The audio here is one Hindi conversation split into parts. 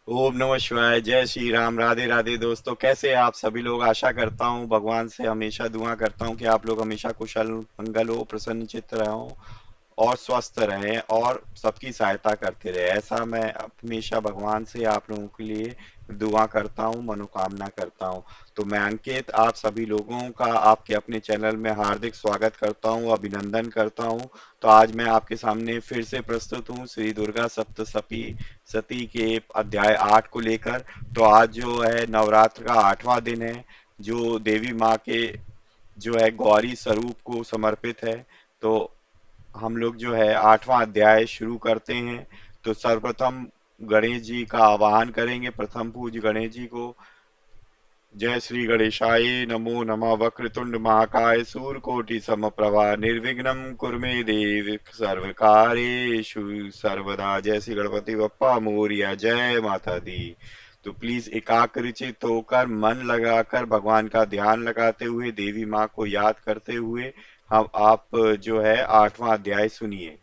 ओम नमः शिवाय। जय श्री राम। राधे राधे दोस्तों, कैसे हैं आप सभी लोग। आशा करता हूँ, भगवान से हमेशा दुआ करता हूँ कि आप लोग हमेशा कुशल मंगल हो, प्रसन्न चित्त रहो और स्वस्थ रहें और सबकी सहायता करते रहे। ऐसा मैं हमेशा भगवान से आप लोगों के लिए दुआ करता हूँ, मनोकामना करता हूँ। तो मैं अंकित आप सभी लोगों का आपके अपने चैनल में हार्दिक स्वागत करता हूँ, अभिनंदन करता हूँ। तो आज मैं आपके सामने फिर से प्रस्तुत हूँ श्री दुर्गा सप्तशती सती के अध्याय 8 को लेकर। तो आज जो है नवरात्र का 8वां दिन है, जो देवी माँ के जो है गौरी स्वरूप को समर्पित है। तो हम लोग जो है 8वां अध्याय शुरू करते हैं। तो सर्वप्रथम गणेश जी का आवाहन करेंगे, प्रथम पूज्य गणेश जी को। जय श्री गणेशाय नमो नमः। वक्रतुंड महाकाय सूरकोटि समप्रभा निर्विघ्नं कुरु मे देव सर्वकार्येषु सर्वदा। जय श्री गणपति बप्पा मोरिया। जय माता दी। तो प्लीज एकाग्रचित होकर मन लगाकर भगवान का ध्यान लगाते हुए देवी माँ को याद करते हुए हम आप जो है 8वां अध्याय सुनिए,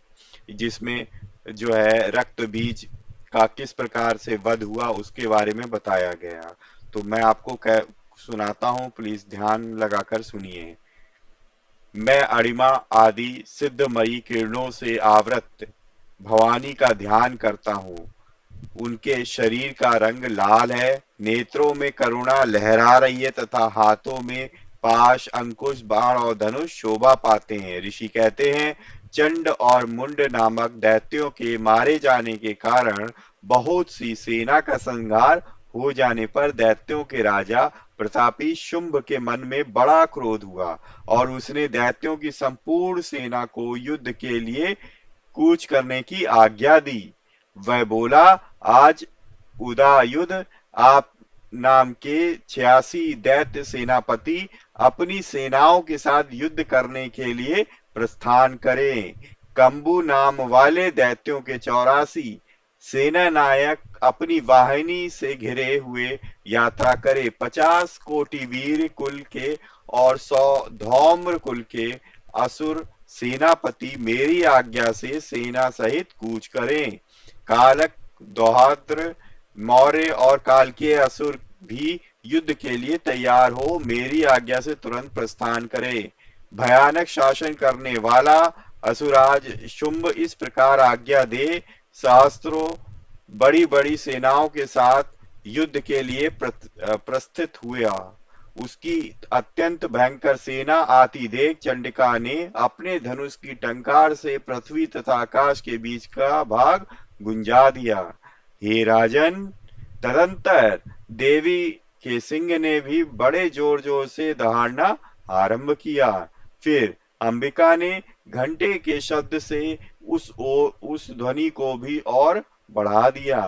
जिसमें जो है रक्त बीज का किस प्रकार से वध हुआ उसके बारे में बताया गया। तो मैं आपको सुनाता हूँ, प्लीज ध्यान लगाकर सुनिए। मैं अणिमा आदि सिद्धमयी किरणों से आवृत भवानी का ध्यान करता हूँ। उनके शरीर का रंग लाल है, नेत्रों में करुणा लहरा रही है तथा हाथों में पाश, अंकुश, बाण और धनुष शोभा पाते हैं। ऋषि कहते हैं, चंड और मुंड नामक दैत्यों के मारे जाने के कारण बहुत सी सेना का संहार हो जाने पर दैत्यों के राजा प्रतापी शुंभ के मन में बड़ा क्रोध हुआ और उसने दैत्यों की संपूर्ण सेना को युद्ध के लिए कूच करने की आज्ञा दी। वह बोला, आज उदयायुध आप नाम के 86 दैत्य सेनापति अपनी सेनाओं के साथ युद्ध करने के लिए प्रस्थान करें। कंबू नाम वाले दैत्यों के 84 सेना नायक अपनी वाहिनी से घिरे हुए यात्रा करे। 50 कोटि वीर कुल के और 100 धौम्र कुल के असुर सेनापति मेरी आज्ञा से सेना सहित कूच करें। कालक, दोहाद्र, मौर्य और काल के असुर भी युद्ध के लिए तैयार हो मेरी आज्ञा से तुरंत प्रस्थान करे। भयानक शासन करने वाला असुराज शुंभ इस प्रकार आज्ञा दे, सहस्त्रों बड़ी बड़ी सेनाओं के साथ युद्ध के लिए प्रस्थित हुआ। उसकी अत्यंत भयंकर सेना आती देख चंडिका ने अपने धनुष की टंकार से पृथ्वी तथा आकाश के बीच का भाग गुंजा दिया। हे राजन, तदंतर देवी के सिंह ने भी बड़े जोर जोर से दहाड़ना आरंभ किया। फिर अंबिका ने घंटे के शब्द से उस ध्वनि को भी और बढ़ा दिया।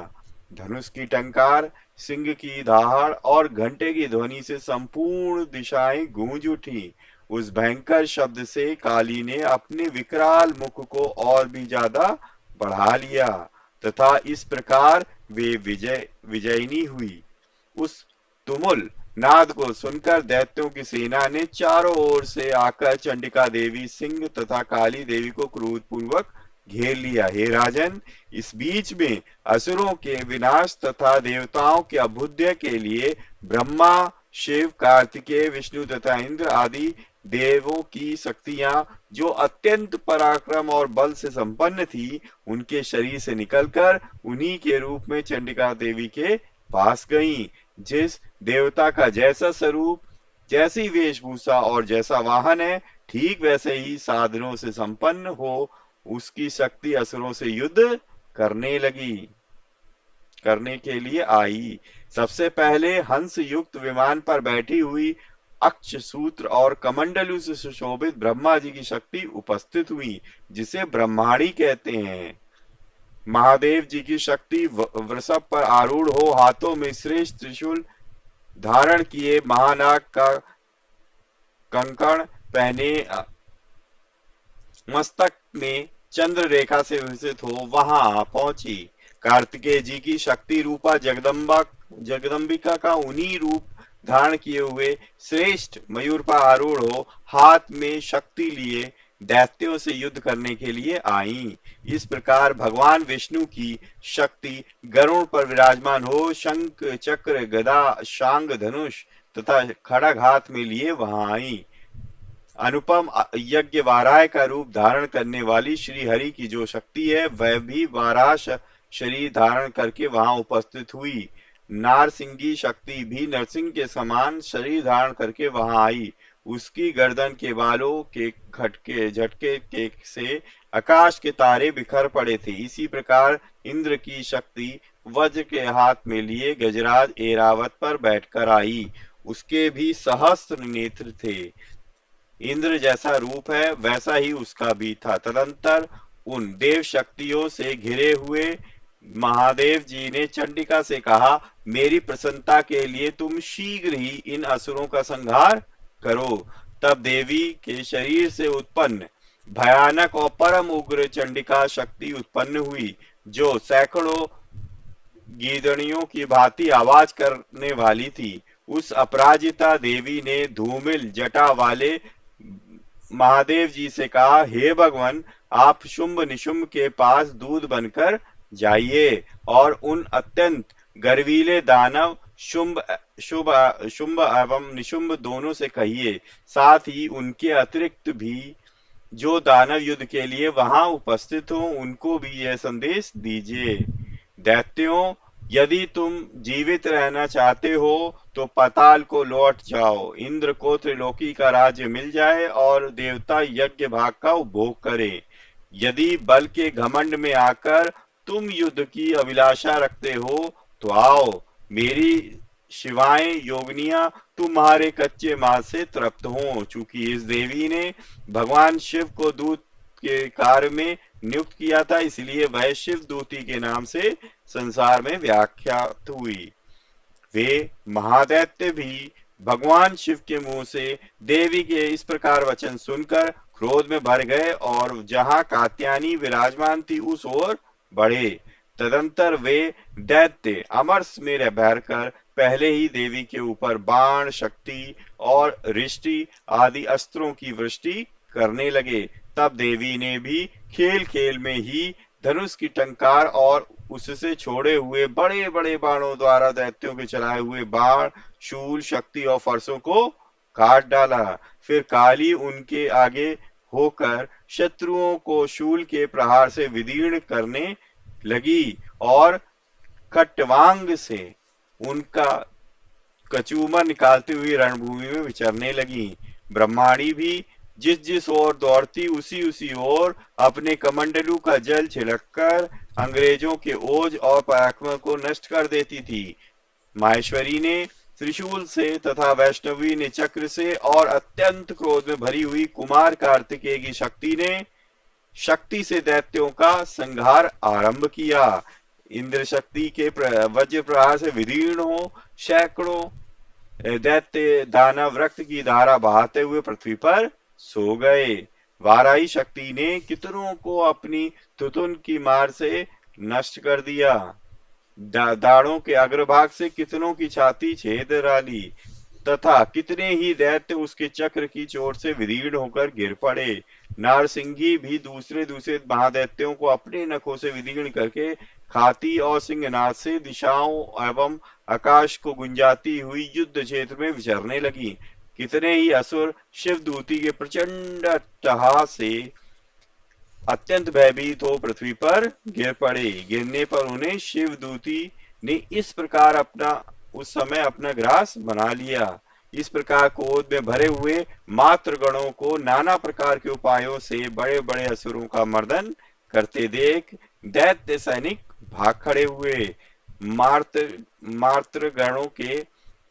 धनुष की टंकार, सिंह की दहाड़ और घंटे की ध्वनि से संपूर्ण दिशाएं गूंज उठी। उस भयंकर शब्द से काली ने अपने विकराल मुख को और भी ज्यादा बढ़ा लिया तथा इस प्रकार वे विजयिनी हुई। उस तुमुल नाद को सुनकर दैत्यों की सेना ने चारों ओर से आकर चंडिका देवी, सिंह तथा काली देवी को क्रोध पूर्वक घेर लिया। हे राजन, इस बीच में असुरों के विनाश तथा देवताओं के अभ्युदय के लिए ब्रह्मा, शिव, कार्तिकेय, विष्णु तथा इंद्र आदि देवों की शक्तियां जो अत्यंत पराक्रम और बल से संपन्न थी, उनके शरीर से निकलकर उन्हीं के रूप में चंडिका देवी के पास गईं। जिस देवता का जैसा स्वरूप, जैसी वेशभूषा और जैसा वाहन है, ठीक वैसे ही साधनों से संपन्न हो उसकी शक्ति असुरों से युद्ध करने लगी करने के लिए आई। सबसे पहले हंस युक्त विमान पर बैठी हुई अक्ष सूत्र और कमंडलू से सुशोभित ब्रह्मा जी की शक्ति उपस्थित हुई, जिसे ब्रह्माणी कहते हैं। महादेव जी की शक्ति वृषभ पर आरूढ़ हो हाथों में श्रेष्ठ त्रिशूल धारण किए महानाग का कंकण पहने मस्तक में चंद्र रेखा से विकसित हो वहां पहुंची। कार्तिकेय जी की शक्ति रूपा जगदम्बिका का उन्हीं रूप धारण किए हुए श्रेष्ठ मयूर पर आरूढ़ हो हाथ में शक्ति लिए दैत्यों से युद्ध करने के लिए आईं। इस प्रकार भगवान विष्णु की शक्ति गरुड़ पर विराजमान हो शंख चक्र गदा शांग धनुष तथा खड़ग हाथ में लिए वहां आई। अनुपम यज्ञ वाराह का रूप धारण करने वाली श्री हरि की जो शक्ति है वह भी वाराह शरीर धारण करके वहां उपस्थित हुई। नारसिंगी शक्ति भी नरसिंह के समान शरीर धारण करके वहां आई। उसकी गर्दन के बालों के खटके झटके के से आकाश के तारे बिखर पड़े थे। इसी प्रकार इंद्र की शक्ति वज्र के हाथ में लिए गजराज एरावत पर बैठकर आई। उसके भी सहस्त्र नेत्र थे। इंद्र जैसा रूप है वैसा ही उसका भी था। तदंतर उन देव शक्तियों से घिरे हुए महादेव जी ने चंडिका से कहा, मेरी प्रसन्नता के लिए तुम शीघ्र ही इन असुरों का संहार करो। तब देवी के शरीर से उत्पन्न भयानक और परम उग्र चंडिका शक्ति उत्पन्न हुई, जो सैकड़ों गीदड़ियों की भांति आवाज करने वाली थी। उस अपराजिता देवी ने धूमिल जटा वाले महादेव जी से कहा, हे भगवान, आप शुंभ निशुंभ के पास दूध बनकर जाइए और उन अत्यंत गर्वीले दानव शुंभ शुभ शुंभ एवं निशुंभ दोनों से कहिए, साथ ही उनके अतिरिक्त भी जो दानव युद्ध के लिए वहां उपस्थित हो उनको भी यह संदेश दीजिए। दैत्यों, यदि तुम जीवित रहना चाहते हो तो पाताल को लौट जाओ। इंद्र को त्रिलोकी का राज्य मिल जाए और देवता यज्ञ भाग का उपभोग करें। यदि बल के घमंड में आकर तुम युद्ध की अभिलाषा रखते हो तो आओ, मेरी शिवाएं योगिनियां तुम्हारे कच्चे माल से तृप्त हों। चूंकि इस देवी ने भगवान शिव को दूत के कार्य में नियुक्त किया था, इसलिए वह शिव दूती के नाम से संसार में व्याख्यात हुई। वे महादैत्य भी भगवान शिव के मुंह से देवी के इस प्रकार वचन सुनकर क्रोध में भर गए और जहां कात्यायनी विराजमान थी उस ओर बढ़े। तदंतर वे दैत्य अमरस में भरकर पहले ही देवी के ऊपर बाण शक्ति और रिष्टि आदि अस्त्रों की वृष्टि करने लगे। तब देवी ने भी खेल खेल में ही धनुष की टंकार और उससे छोड़े हुए बड़े बड़े बाणों द्वारा दैत्यों के चलाए हुए बाण शूल शक्ति और फरसों को काट डाला। फिर काली उनके आगे होकर शत्रुओं को शूल के प्रहार से विदीर्ण करने लगी और खट्वांग से उनका कचूमर निकालती हुई रणभूमि में विचरने लगी। ब्रह्माणी भी जिस जिस ओर दौड़ती उसी उसी ओर अपने कमंडलू का जल छिड़ककर अंग्रेजों के ओज और पराक्रम को नष्ट कर देती थी। माहेश्वरी ने त्रिशूल से तथा वैष्णवी ने चक्र से और अत्यंत क्रोध में भरी हुई कुमार कार्तिकेय की शक्ति से दैत्यों का संहार आरंभ किया। इंद्र शक्ति के वज्र प्रहार से विदीर्ण हो सैकड़ों दैत्य दानव रक्त की धारा बहाते हुए पृथ्वी पर सो गए। वाराही शक्ति ने कितनों को अपनी तुतुन की मार से नष्ट कर दिया। दाढ़ों के अग्रभाग से कितनों की छाती छेद डाली तथा कितने ही दैत्य उसके चक्र की चोट से विदीर्ण होकर गिर पड़े। नारसिंगी भी दूसरे दूसरे महादैत्यों को अपने नखों से विदीर्ण करके खाती और सिंहनाद से दिशाओं एवं आकाश को गुंजाती हुई युद्ध क्षेत्र में विचरने लगी। कितने ही असुर शिवदूती के प्रचंड अट्टहास से अत्यंत भयभीत हो पृथ्वी पर गिर पड़े। गिरने पर उन्हें शिवदूती ने इस प्रकार उस समय अपना ग्रास बना लिया। इस प्रकार क्रोध में भरे हुए मात्र गणों को नाना प्रकार के उपायों से बड़े बड़े असुरों का मर्दन करते देख दैत्य सैनिक भाग खड़े हुए। मात्र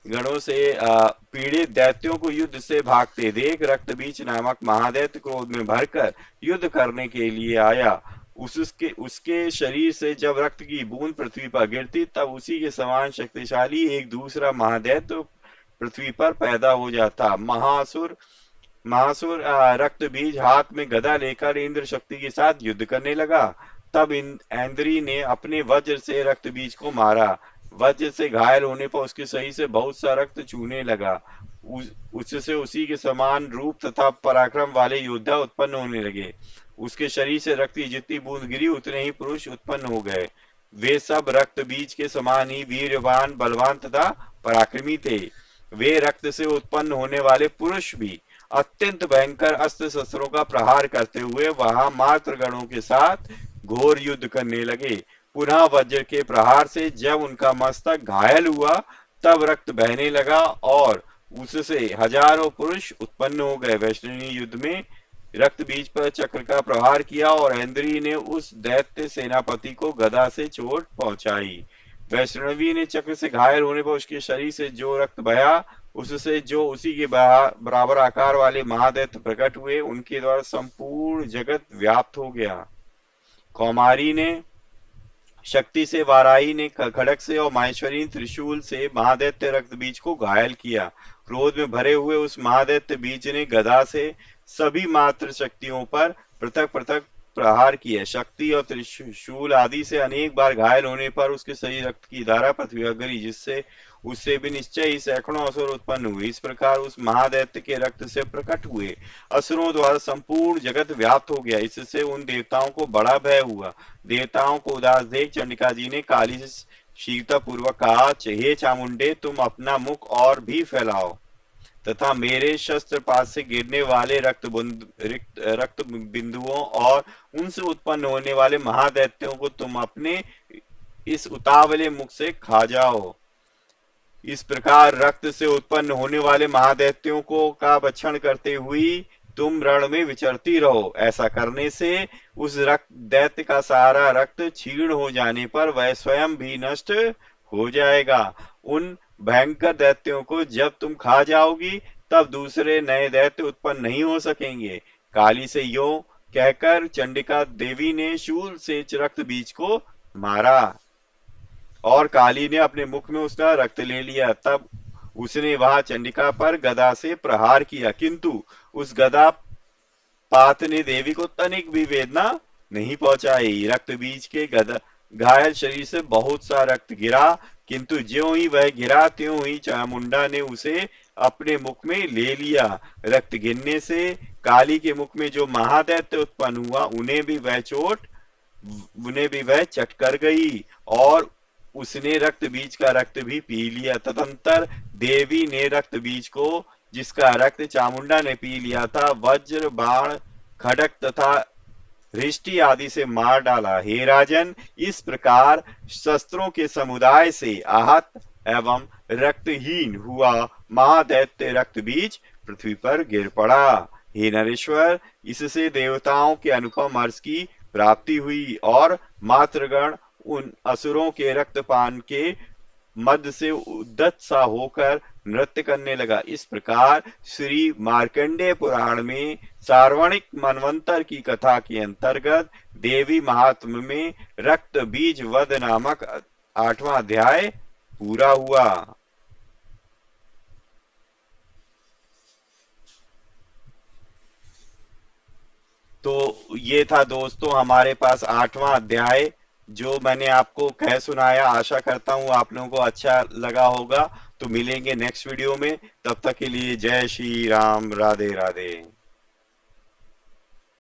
गणों से पीड़ित दैत्यों को युद्ध से भागते देख रक्तबीज नामक महादैत्य क्रोध में भरकर युद्ध करने के लिए आया। उसके शरीर से जब रक्त की बूंद पृथ्वी पर गिरती तब उसी के समान शक्तिशाली एक दूसरा महादैत्य पृथ्वी पर पैदा हो जाता। महासुर रक्त बीज हाथ में गदा लेकर इंद्र शक्ति के साथ युद्ध करने लगा। तब इंद्री ने अपने वज्र से रक्त बीज को मारा। वज्र से घायल होने पर उसके शरीर से बहुत सा रक्त चूने लगा। उससे उसी के समान रूप तथा पराक्रम वाले योद्धा उत्पन्न होने लगे। उसके शरीर से रक्त की जितनी बूंद गिरी उतने ही पुरुष उत्पन्न हो गए। वे सब रक्त बीज के समान ही वीर्यवान, बलवान तथा पराक्रमी थे। वे रक्त से उत्पन्न होने वाले पुरुष भी अत्यंत भयंकर अस्त्र शस्त्रों का प्रहार करते हुए वहां मात्र गणों के साथ घोर युद्ध करने लगे। पुनः वज्र के प्रहार से जब उनका मस्तक घायल हुआ तब रक्त बहने लगा और उससे हजारों पुरुष उत्पन्न हो गए। वैष्णवी युद्ध में रक्त बीज पर चक्र का प्रहार किया और इंद्री ने उस दैत्य सेनापति को गदा से चोट पहुंचाई। वैष्णवी ने चक्र से घायल होने पर उसके शरीर से जो रक्त बहा उससे जो उसी के बराबर आकार वाले महादैत्य प्रकट हुए उनके द्वारा संपूर्ण जगत व्याप्त हो गया। कौमारी ने शक्ति से, वाराही ने खड़ग से और माहेश्वरी त्रिशूल से महादैत्य रक्त बीज को घायल किया। क्रोध में भरे हुए उस महादैत्य बीज ने गदा से सभी मात्र शक्तियों पर पृथक पृथक प्रहार किए। शक्ति और त्रिशूल आदि से अनेक बार घायल होने पर उसके शरीर रक्त की धारा पृथ्वी पर गिरी, जिससे उससे भी निश्चय ही सैकड़ों असुर उत्पन्न हुए। इस प्रकार उस महादैत्य के रक्त से प्रकट हुए असुरों द्वारा संपूर्ण जगत व्याप्त हो गया। इससे उन देवताओं को बड़ा भय हुआ। देवताओं को उदास देख चंडिका जी ने काली से शीघ्रता पूर्वक कहा, हे चामुंडे, तुम अपना मुख और भी फैलाओ तथा मेरे शस्त्र पास से गिरने वाले रक्त बिंदुओं और उनसे उत्पन्न होने वाले महादैत्यों को तुम अपने इस उतावले मुख से खा जाओ। इस प्रकार रक्त से उत्पन्न होने वाले महादैत्यों को का भक्षण करते हुए तुम रण में विचरती रहो। ऐसा करने से उस रक्त दैत्य का सारा रक्त क्षीण हो जाने पर वह स्वयं भी नष्ट हो जाएगा। उन भयंकर दैत्यों को जब तुम खा जाओगी तब दूसरे नए दैत्य उत्पन्न नहीं हो सकेंगे। काली से यो कहकर चंडिका देवी ने शूल से रक्त बीज को मारा और काली ने अपने मुख में उसका रक्त ले लिया। तब उसने वहां चंडिका पर गदा से प्रहार किया, किंतु उस गदा पात ने देवी को तनिक भी वेदना नहीं पहुंचाई। रक्त बीज के घायल शरीर से बहुत सा रक्त गिरा, किंतु ज्यों ही वह गिरा त्यों ही चामुंडा ने उसे अपने मुख में ले लिया। रक्त गिरने से काली के मुख में जो महादैत्य उत्पन्न हुआ उन्हें भी वह चट कर गई और उसने रक्त बीज का रक्त भी पी लिया। तदंतर देवी ने रक्त बीज को, जिसका रक्त चामुंडा ने पी लिया था, वज्र, बाण, खड़ग तथा रिष्टि आदि से मार डाला। हे राजन, इस प्रकार शस्त्रों के समुदाय से आहत एवं रक्तहीन हुआ महादैत्य रक्त बीज पृथ्वी पर गिर पड़ा। हे नरेश्वर, इससे देवताओं के अनुपम हर्ष की प्राप्ति हुई और मातृगण उन असुरों के रक्तपान के मद से उद्दत सा होकर नृत्य करने लगा। इस प्रकार श्री मार्कंडेय पुराण में सार्वणिक मनवंतर की कथा के अंतर्गत देवी महात्म्य में रक्त बीज वध नामक 8वां अध्याय पूरा हुआ। तो ये था दोस्तों हमारे पास 8वां अध्याय जो मैंने आपको कह सुनाया। आशा करता हूँ आप लोगों को अच्छा लगा होगा। तो मिलेंगे नेक्स्ट वीडियो में, तब तक के लिए जय श्री राम, राधे राधे।